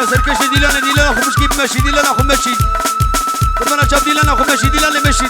بلا سركش ديلانا خو مشكي بمشي ديلانا خو مشي كرمانا جاب ديلانا خو مشي ديلانا مشي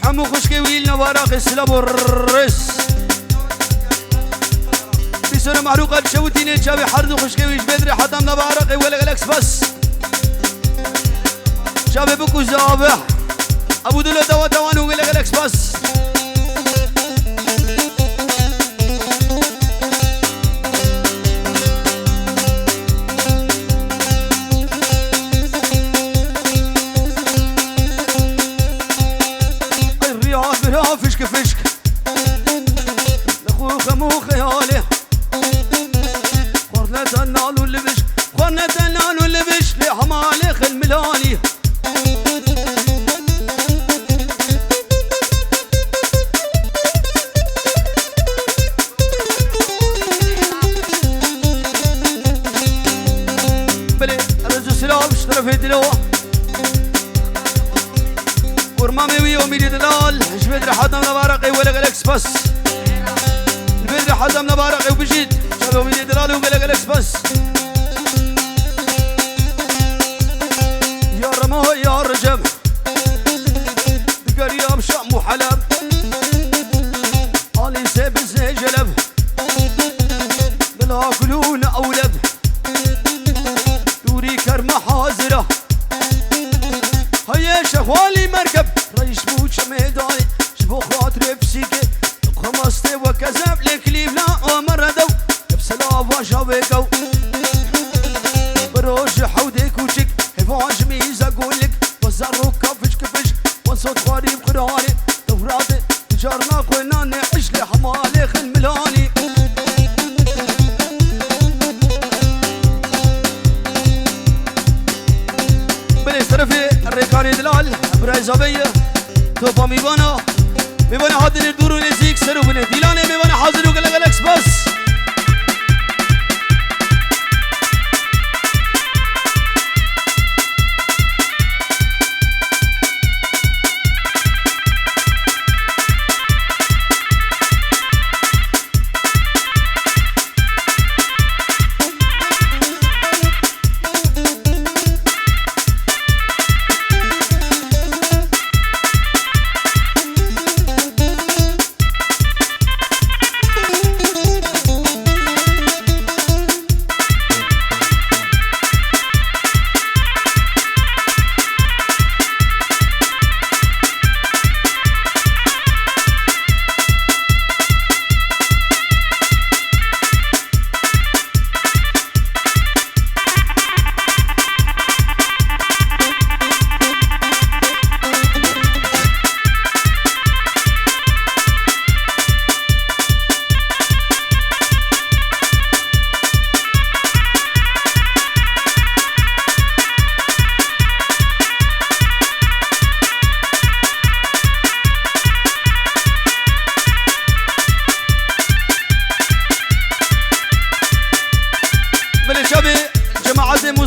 حمو خشكي ويلنا ورق السلاب والرس بسنة محروقة شوتيني تشابي حردو خشكي ويش بدري حطمنا بعرقي ولا غلقس بس شابي بكو زابح ابو دولة دوا دوانو ولا غلقس بس فشك فشك لخو خمو خيالي خورنا تنالو اللي بش خورنا تنالو اللي بش لحمالي خل ملاني بلي رزو سلام اشترى في دلوه ورمامي ويومي دلال بدري حضمنا بارقي ولا غلقس بس بدري حضمنا بارقي وبجيت شباب بدي دلالي ولا غلقس بس يا رمو يا رجب بقريام شام وحلب علي سيب زي جلب بلا كلون اولب دوري كرمه حاضره هيا شغالي مركب ريش بوش ميداني شبو خاطري بسيكي خمستي وكذب لك ليفنا ومرة دو بسلا وشاويكو بروج حوديك وشك هفاج ميزة قولك وزارو كفش كفش وصوت غريب قراني دوراتي تجارنا قلنا نعيش لحمالي خل ملاني بلي صرفي الريكاني دلال برايزابية توبا ميبانا حاضر الدور ونزيك سرو بني ديلاني ميبانا حاضر وقلقلكس بس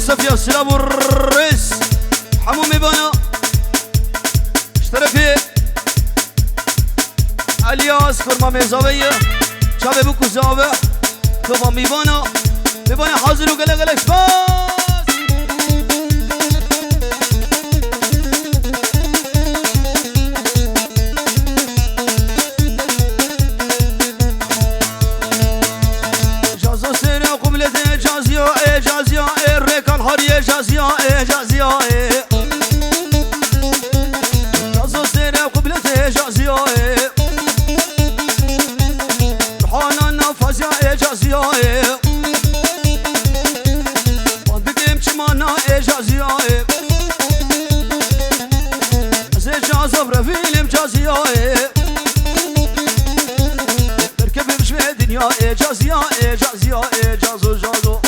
مصطفى السلام والرئيس حمو ميبانا اشترك فيه الياس كرمة ميزاوية شابه بكو زابه طبعا میبانا حاضر و گله گله باز جازو سر قبلت جازیا رکال هاری جازیا جازو سر قبلت جازیا روحانا نفازیا جازیا بادگیم چمانا جازیا از جازو برفیلم جازیا ترکب بشوی دنیا جازیا جازو جازو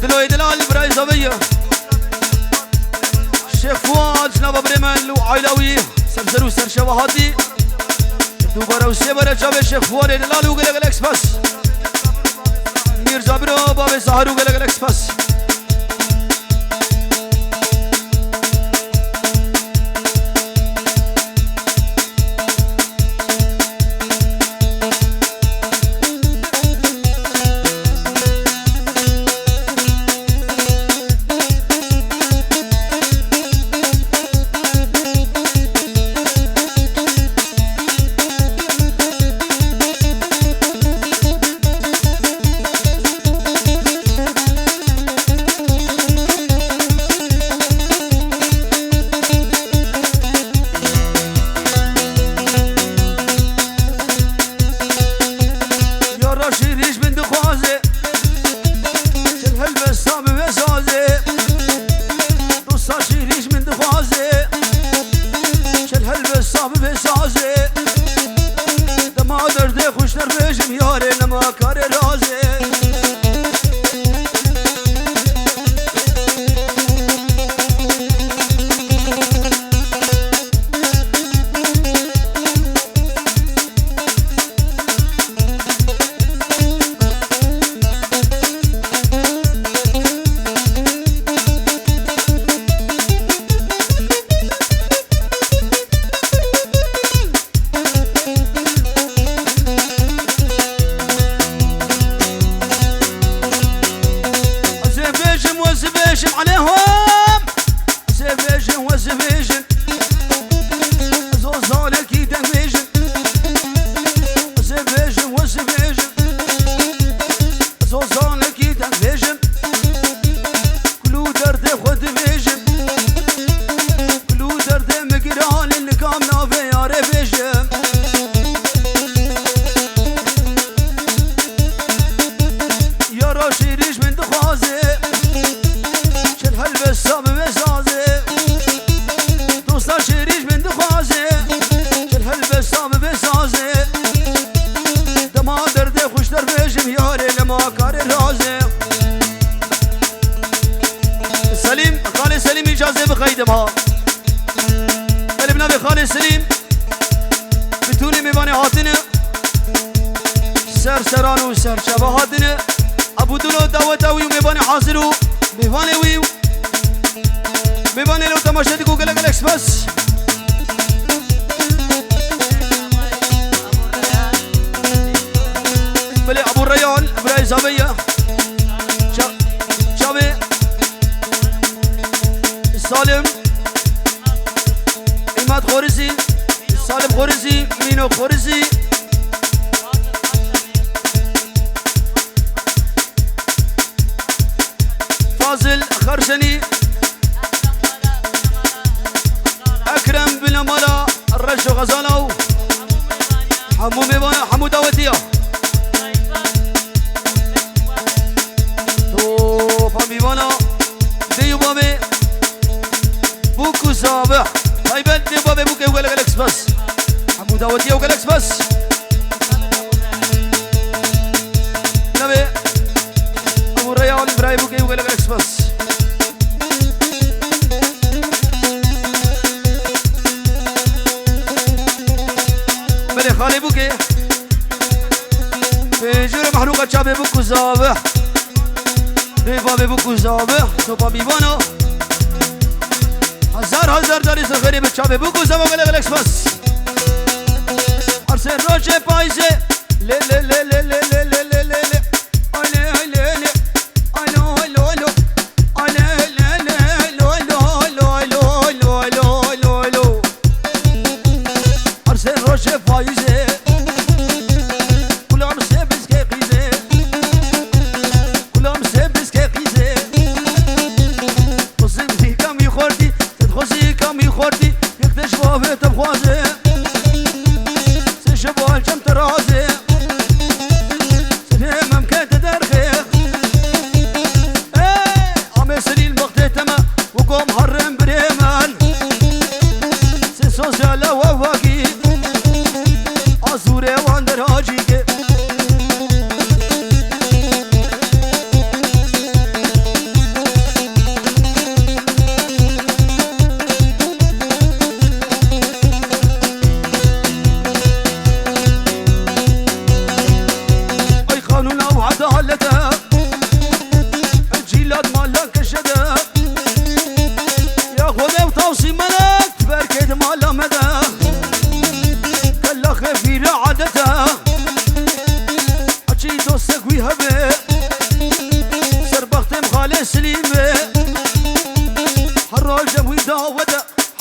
دلوي دلال براي زبيه شيخ فؤاد جناب بريمل وعيلوي سرزرو سر شواهاتي دوباره وسيبره جاب شيخ فؤاد دلال وقلق الاكسباس مير جابرو باب سهر وقلق الاكسباس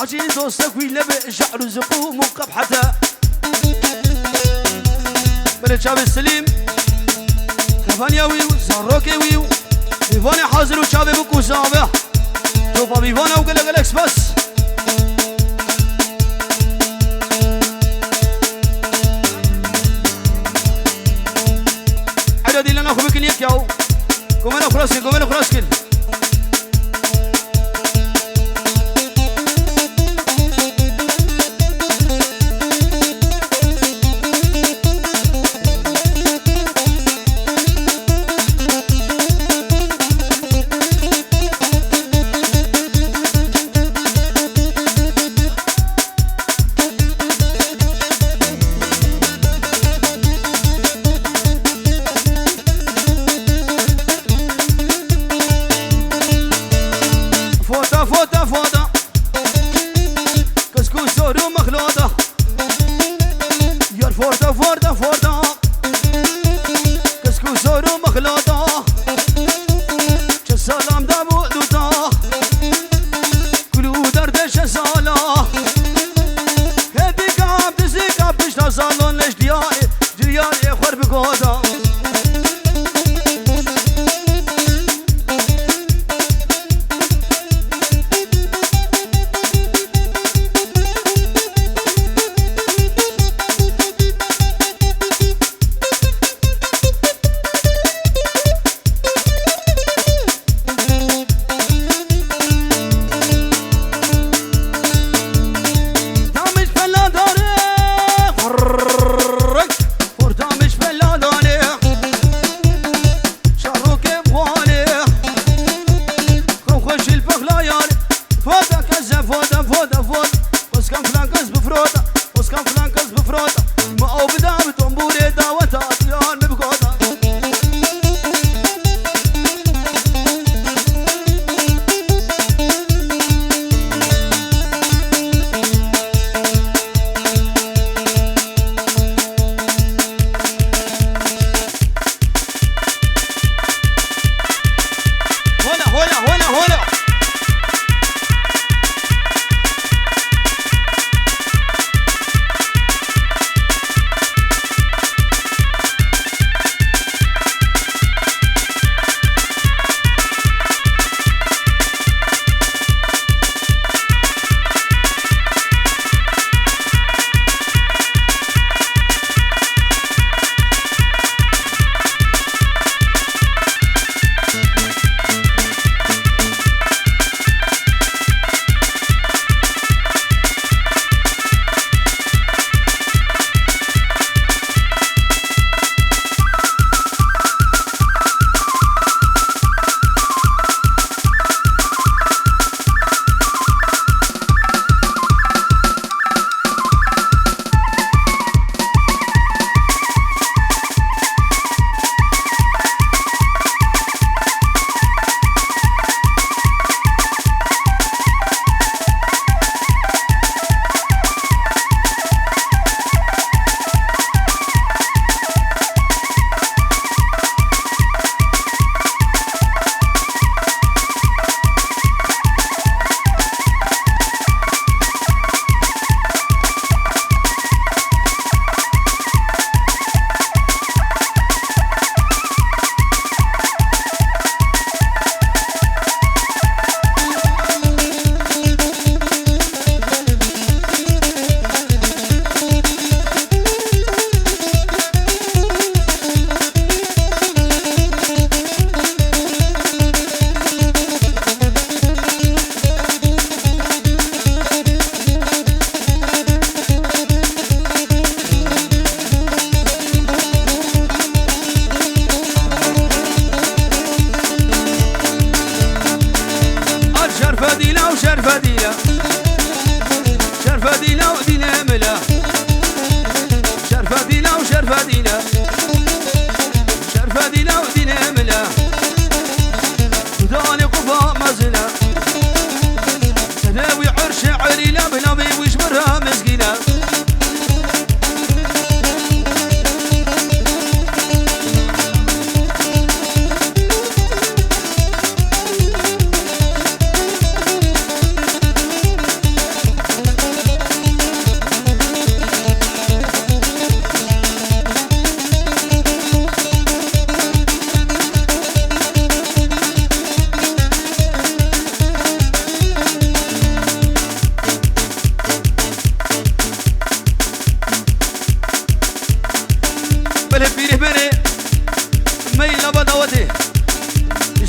حاجي دوستك ويلبي شعر زقوم وقبحته بلد شاب السليم كفانيا ويو زاروكي ويو بيفاني حاضر وشابي بكو سابع توبا بيفانا وقلق الاكسباس عدد لنا اخو بكن يكيو كمان خلاص كمان خلاص كل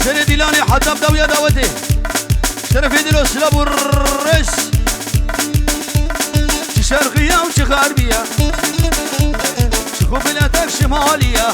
سر ديلاني حتى بدوية دعوتي شرف دلو سلاب الرس شرقية وش غربية شكو بلادك شمالية